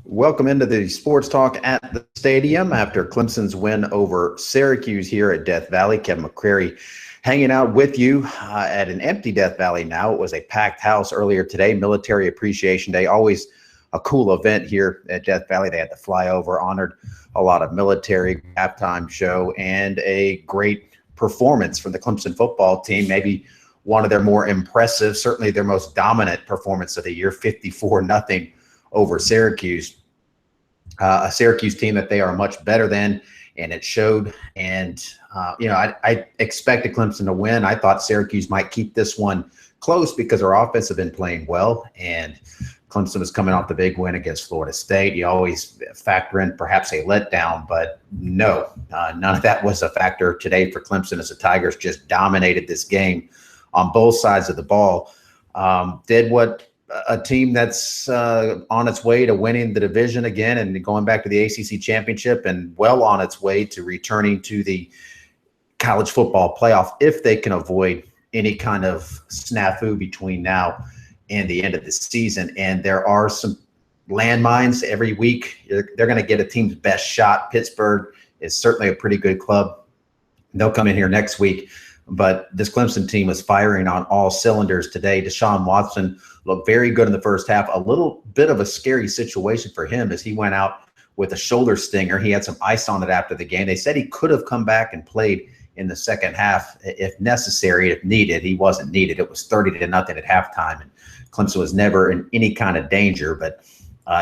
Welcome into the Sports Talk at the Stadium after Clemson's win over Syracuse here at Death Valley. Kevin McCrary hanging out with you at an empty Death Valley now. It was a packed house earlier today, Military Appreciation Day. Always a cool event here at Death Valley. They had the flyover, honored a lot of military, halftime show, and a great performance from the Clemson football team. Maybe one of their more impressive, certainly their most dominant performance of the year, 54-0 over Syracuse, a Syracuse team that they are much better than, and it showed. And, I expected Clemson to win. I thought Syracuse might keep this one close because our offense have been playing well, and Clemson was coming off the big win against Florida State. You always factor in perhaps a letdown, but no, none of that was a factor today for Clemson as the Tigers just dominated this game on both sides of the ball. Did what a team that's on its way to winning the division again and going back to the ACC championship and well on its way to returning to the college football playoff if they can avoid any kind of snafu between now and the end of the season. And there are some landmines every week. They're going to get a team's best shot. Pittsburgh is certainly a pretty good club. They'll come in here next week. But this Clemson team was firing on all cylinders today. Deshaun Watson looked very good in the first half. A little bit of a scary situation for him as he went out with a shoulder stinger. He had some ice on it after the game. They said he could have come back and played in the second half if necessary, if needed. He wasn't needed. It was 30-0 at halftime, and Clemson was never in any kind of danger. But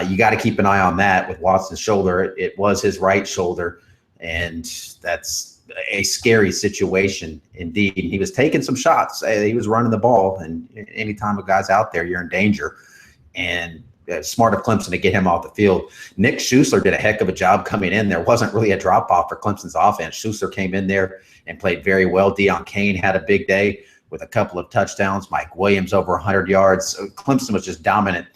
you got to keep an eye on that with Watson's shoulder. It was his right shoulder, and that's a scary situation indeed. He was taking some shots. He was running the ball, and anytime a guy's out there, you're in danger. And smart of Clemson to get him off the field. Nick Schuessler did a heck of a job coming in. There wasn't really a drop-off for Clemson's offense. Schuessler came in there and played very well. Deion Kane had a big day with a couple of touchdowns. Mike Williams over 100 yards. Clemson was just dominant.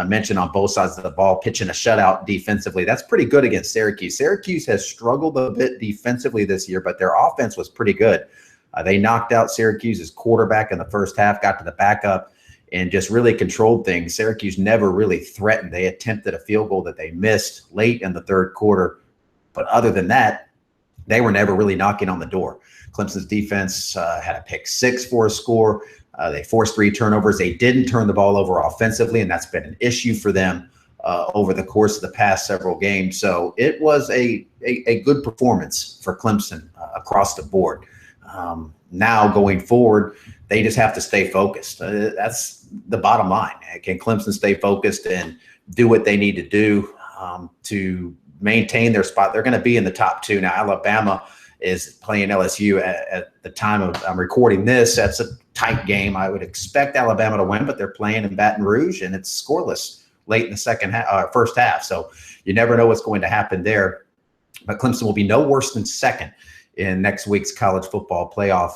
Mentioned on both sides of the ball, pitching a shutout defensively. That's pretty good against Syracuse. Syracuse has struggled a bit defensively this year, but their offense was pretty good. They knocked out Syracuse's quarterback in the first half, got to the backup, and just really controlled things. Syracuse never really threatened. They attempted a field goal that they missed late in the third quarter. But other than that, they were never really knocking on the door. Clemson's defense had a pick six for a score. They forced 3 turnovers. They didn't turn the ball over offensively, and that's been an issue for them over the course of the past several games. So it was a good performance for Clemson across the board. Now going forward, they just have to stay focused. That's the bottom line. Can Clemson stay focused and do what they need to do to maintain their spot? They're going to be in the top 2. Now, Alabama is playing LSU at the time of I'm recording this. That's a tight game. I would expect Alabama to win, but they're playing in Baton Rouge, and it's scoreless late in the first half. So you never know what's going to happen there. But Clemson will be no worse than second in next week's college football playoff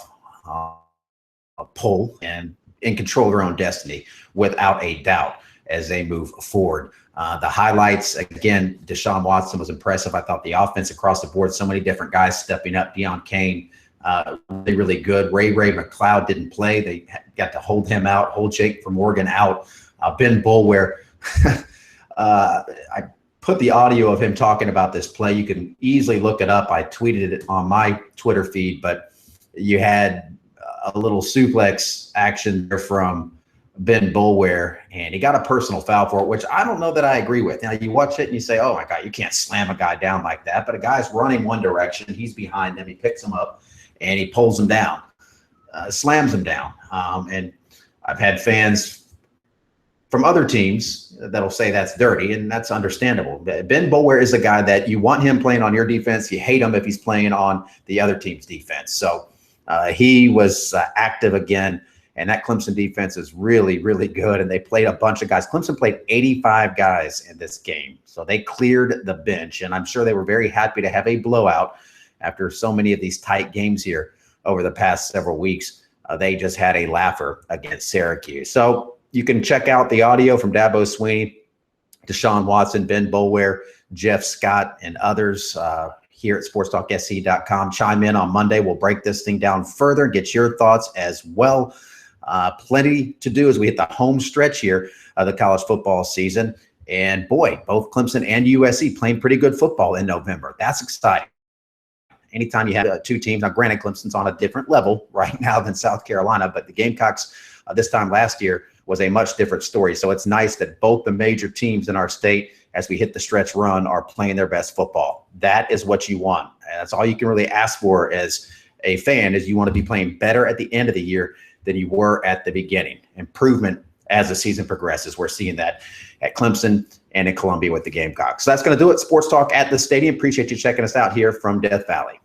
poll and in control of their own destiny without a doubt as they move forward. The highlights, again, Deshaun Watson was impressive. I thought the offense across the board, so many different guys stepping up. Deion Kane, really, really good. Ray McLeod didn't play. They got to hold him out, hold Jake from Morgan out. Ben Boulware, I put the audio of him talking about this play. You can easily look it up. I tweeted it on my Twitter feed, but you had a little suplex action there from Ben Boulware, and he got a personal foul for it, which I don't know that I agree with. Now, you watch it and you say, oh, my God, you can't slam a guy down like that. But a guy's running one direction. He's behind him. He picks him up, and he pulls him down, slams him down. And I've had fans from other teams that'll say that's dirty, and that's understandable. Ben Boulware is a guy that you want him playing on your defense. You hate him if he's playing on the other team's defense. So he was active again. And that Clemson defense is really, really good. And they played a bunch of guys. Clemson played 85 guys in this game. So they cleared the bench. And I'm sure they were very happy to have a blowout after so many of these tight games here over the past several weeks. They just had a laugher against Syracuse. So you can check out the audio from Dabo Swinney, Deshaun Watson, Ben Boulware, Jeff Scott, and others here at sportstalksc.com. Chime in on Monday. We'll break this thing down further, get your thoughts as well. Plenty to do as we hit the home stretch here of the college football season. And boy, both Clemson and USC playing pretty good football in November. That's exciting. Anytime you have two teams, now granted, Clemson's on a different level right now than South Carolina, but the Gamecocks this time last year was a much different story. So it's nice that both the major teams in our state, as we hit the stretch run, are playing their best football. That is what you want. And that's all you can really ask for as a fan, is you want to be playing better at the end of the year than you were at the beginning. Improvement as the season progresses. We're seeing that at Clemson and in Columbia with the Gamecocks. So that's going to do it. Sports Talk at the Stadium. Appreciate you checking us out here from Death Valley.